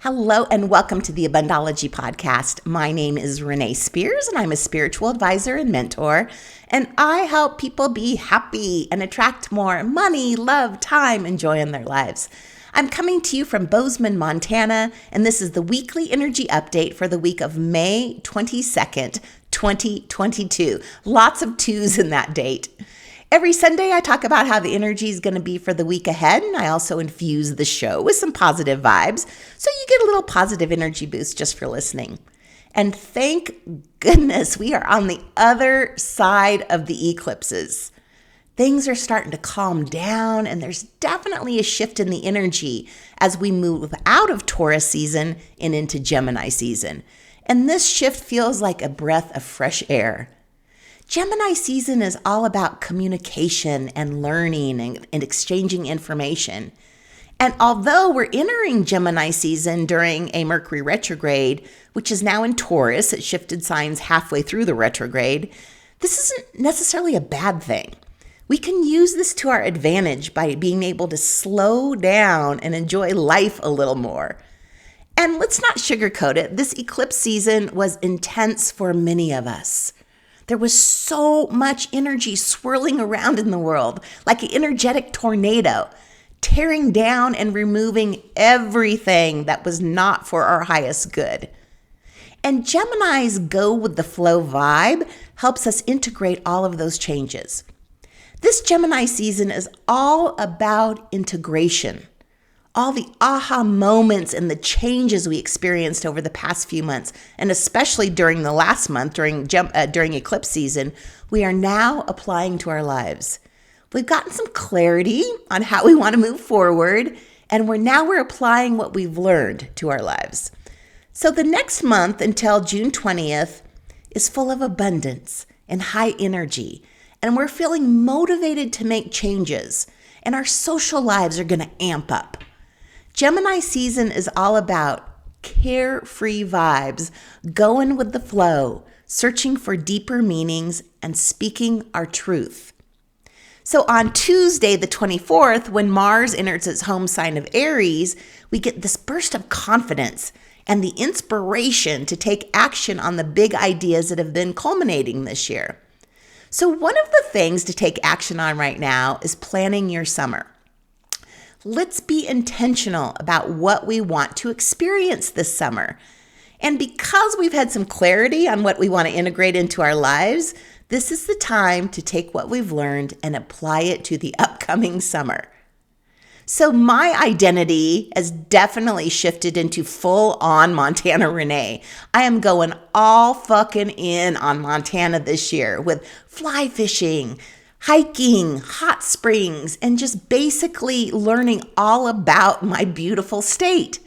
Hello and welcome to the Abundology podcast. My name is Renee Spears and I'm a spiritual advisor and mentor, and I help people be happy and attract more money, love, time, and joy in their lives. I'm coming to you from Bozeman, Montana, and this is the weekly energy update for the week of May 22nd, 2022. Lots of twos in that date. Every Sunday, I talk about how the energy is going to be for the week ahead, and I also infuse the show with some positive vibes, so you get a little positive energy boost just for listening. And thank goodness we are on the other side of the eclipses. Things are starting to calm down, and there's definitely a shift in the energy as we move out of Taurus season and into Gemini season. And this shift feels like a breath of fresh air. Gemini season is all about communication and learning and exchanging information. And although we're entering Gemini season during a Mercury retrograde, which is now in Taurus, it shifted signs halfway through the retrograde, this isn't necessarily a bad thing. We can use this to our advantage by being able to slow down and enjoy life a little more. And let's not sugarcoat it, this eclipse season was intense for many of us. There was so much energy swirling around in the world, like an energetic tornado, tearing down and removing everything that was not for our highest good. And Gemini's go with the flow vibe helps us integrate all of those changes. This Gemini season is all about integration. All the aha moments and the changes we experienced over the past few months, and especially during the last month, during eclipse season, we are now applying to our lives. We've gotten some clarity on how we want to move forward, and we're applying what we've learned to our lives. So the next month until June 20th is full of abundance and high energy, and we're feeling motivated to make changes, and our social lives are going to amp up. Gemini season is all about carefree vibes, going with the flow, searching for deeper meanings, and speaking our truth. So on Tuesday, the 24th, when Mars enters its home sign of Aries, we get this burst of confidence and the inspiration to take action on the big ideas that have been culminating this year. So one of the things to take action on right now is planning your summer. Let's be intentional about what we want to experience this summer. And because we've had some clarity on what we want to integrate into our lives, this is the time to take what we've learned and apply it to the upcoming summer. So my identity has definitely shifted into full-on Montana Renee. I am going all fucking in on Montana this year with fly fishing, hiking, hot springs, and just basically learning all about my beautiful state.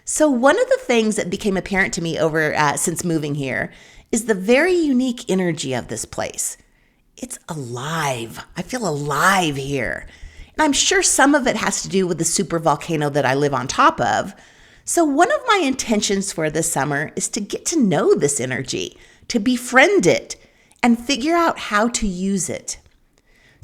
So one of the things that became apparent to me since moving here is the very unique energy of this place. It's alive. I feel alive here. And I'm sure some of it has to do with the super volcano that I live on top of. So one of my intentions for this summer is to get to know this energy, to befriend it, and figure out how to use it.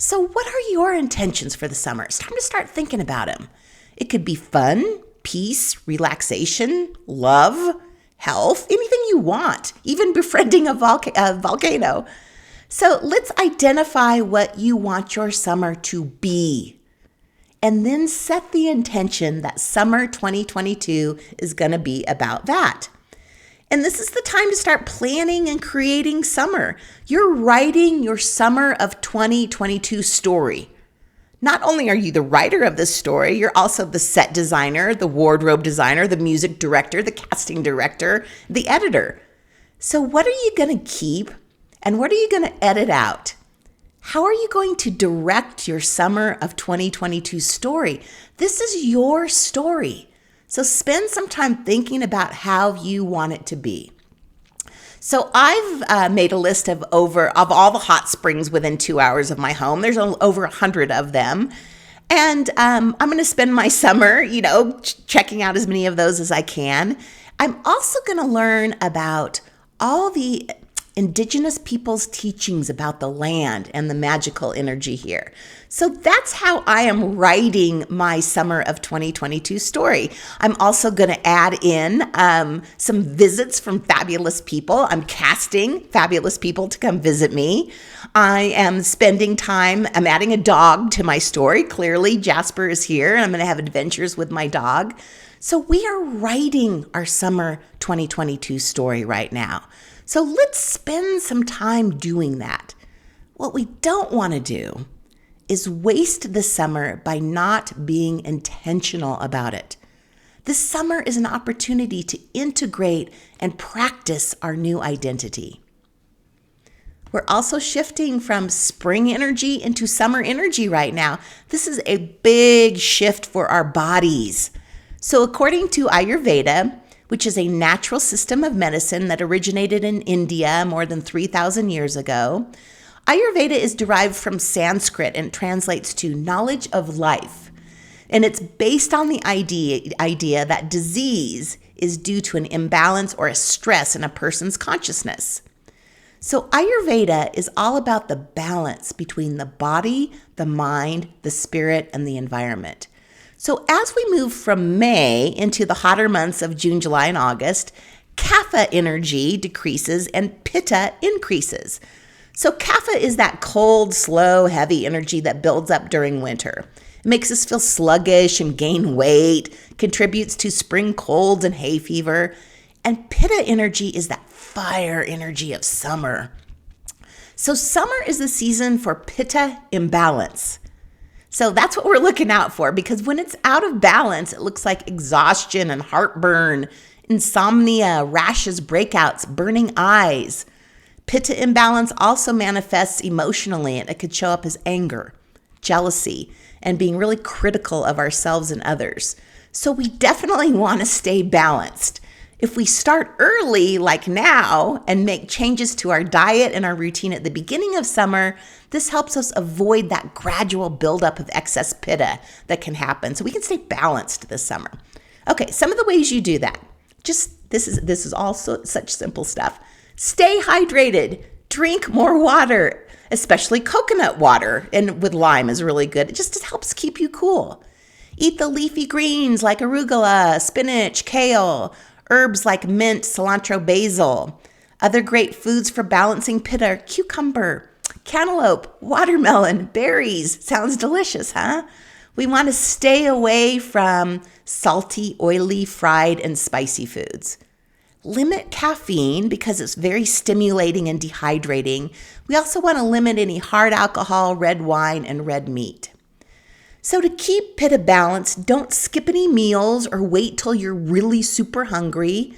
So what are your intentions for the summer? It's time to start thinking about them. It could be fun, peace, relaxation, love, health, anything you want, even befriending a volcano. So let's identify what you want your summer to be, and then set the intention that summer 2022 is going to be about that. And this is the time to start planning and creating summer. You're writing your summer of 2022 story. Not only are you the writer of this story, you're also the set designer, the wardrobe designer, the music director, the casting director, the editor. So what are you going to keep and what are you going to edit out? How are you going to direct your summer of 2022 story? This is your story. So spend some time thinking about how you want it to be. So I've made a list of all the hot springs within 2 hours of my home. There's over 100 of them. And I'm going to spend my summer, checking out as many of those as I can. I'm also going to learn about all the indigenous people's teachings about the land and the magical energy here. So that's how I am writing my summer of 2022 story. I'm also going to add in some visits from fabulous people. I'm casting fabulous people to come visit me. I am spending time, I'm adding a dog to my story. Clearly, Jasper is here, and I'm going to have adventures with my dog. So we are writing our summer 2022 story right now. So let's spend some time doing that. What we don't want to do is waste the summer by not being intentional about it. This summer is an opportunity to integrate and practice our new identity. We're also shifting from spring energy into summer energy right now. This is a big shift for our bodies. So according to Ayurveda, which is a natural system of medicine that originated in India more than 3,000 years ago, Ayurveda is derived from Sanskrit and translates to knowledge of life. And it's based on the idea that disease is due to an imbalance or a stress in a person's consciousness. So Ayurveda is all about the balance between the body, the mind, the spirit, and the environment. So as we move from May into the hotter months of June, July, and August, Kapha energy decreases and Pitta increases. So Kapha is that cold, slow, heavy energy that builds up during winter. It makes us feel sluggish and gain weight, contributes to spring colds and hay fever. And Pitta energy is that fire energy of summer. So summer is the season for Pitta imbalance. So that's what we're looking out for, because when it's out of balance, it looks like exhaustion and heartburn, insomnia, rashes, breakouts, burning eyes. Pitta imbalance also manifests emotionally, and it could show up as anger, jealousy, and being really critical of ourselves and others. So we definitely want to stay balanced. If we start early, like now, and make changes to our diet and our routine at the beginning of summer, this helps us avoid that gradual buildup of excess Pitta that can happen, so we can stay balanced this summer. Okay, some of the ways you do that. This is also such simple stuff. Stay hydrated. Drink more water, especially coconut water, and with lime is really good. It just helps keep you cool. Eat the leafy greens like arugula, spinach, kale, herbs like mint, cilantro, basil. Other great foods for balancing Pitta are cucumber, cantaloupe, watermelon, berries. Sounds delicious, huh? We want to stay away from salty, oily, fried, and spicy foods. Limit caffeine because it's very stimulating and dehydrating. We also want to limit any hard alcohol, red wine, and red meat. So to keep Pitta balanced, don't skip any meals or wait till you're really super hungry.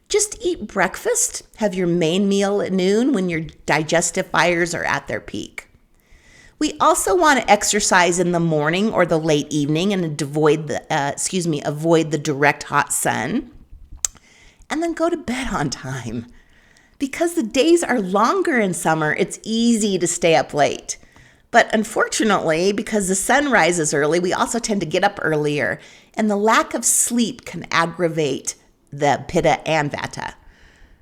Just eat breakfast, have your main meal at noon when your digestive fires are at their peak. We also want to exercise in the morning or the late evening and avoid the direct hot sun. And then go to bed on time. Because the days are longer in summer, it's easy to stay up late. But unfortunately, because the sun rises early, we also tend to get up earlier, and the lack of sleep can aggravate the Pitta and Vata.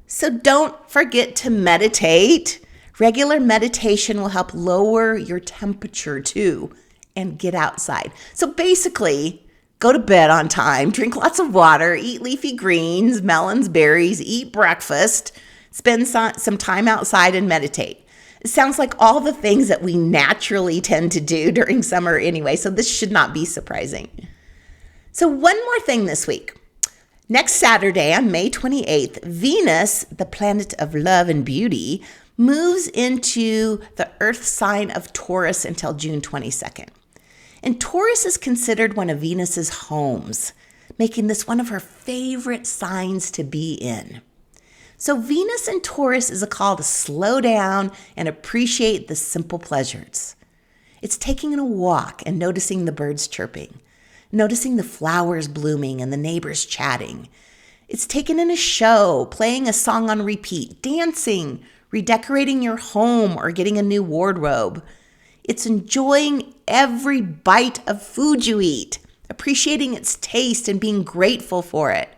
So don't forget to meditate. Regular meditation will help lower your temperature too, and get outside. So basically, go to bed on time, drink lots of water, eat leafy greens, melons, berries, eat breakfast, spend some time outside and meditate. It sounds like all the things that we naturally tend to do during summer anyway, so this should not be surprising. So one more thing this week. Next Saturday on May 28th, Venus, the planet of love and beauty, moves into the Earth sign of Taurus until June 22nd. And Taurus is considered one of Venus's homes, making this one of her favorite signs to be in. So Venus in Taurus is a call to slow down and appreciate the simple pleasures. It's taking a walk and noticing the birds chirping, noticing the flowers blooming and the neighbors chatting. It's taking in a show, playing a song on repeat, dancing, redecorating your home, or getting a new wardrobe. It's enjoying every bite of food you eat, appreciating its taste and being grateful for it.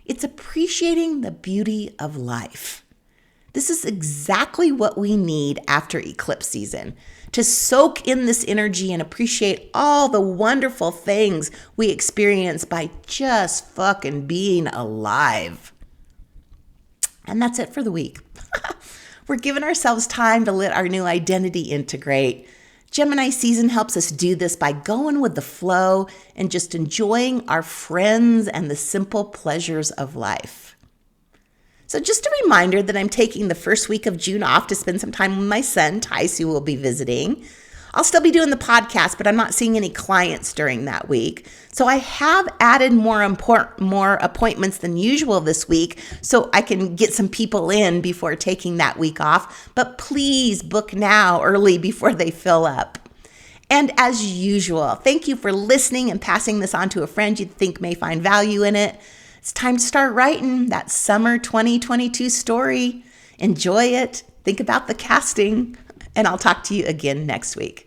It's appreciating the beauty of life. This is exactly what we need after eclipse season, to soak in this energy and appreciate all the wonderful things we experience by just fucking being alive. And that's it for the week. We're giving ourselves time to let our new identity integrate. Gemini season helps us do this by going with the flow and just enjoying our friends and the simple pleasures of life. So just a reminder that I'm taking the first week of June off to spend some time with my son, Tice, who will be visiting. I'll still be doing the podcast, but I'm not seeing any clients during that week. So I have added more appointments than usual this week so I can get some people in before taking that week off. But please book now early before they fill up. And as usual, thank you for listening and passing this on to a friend you think may find value in it. It's time to start writing that summer 2022 story. Enjoy it. Think about the casting. And I'll talk to you again next week.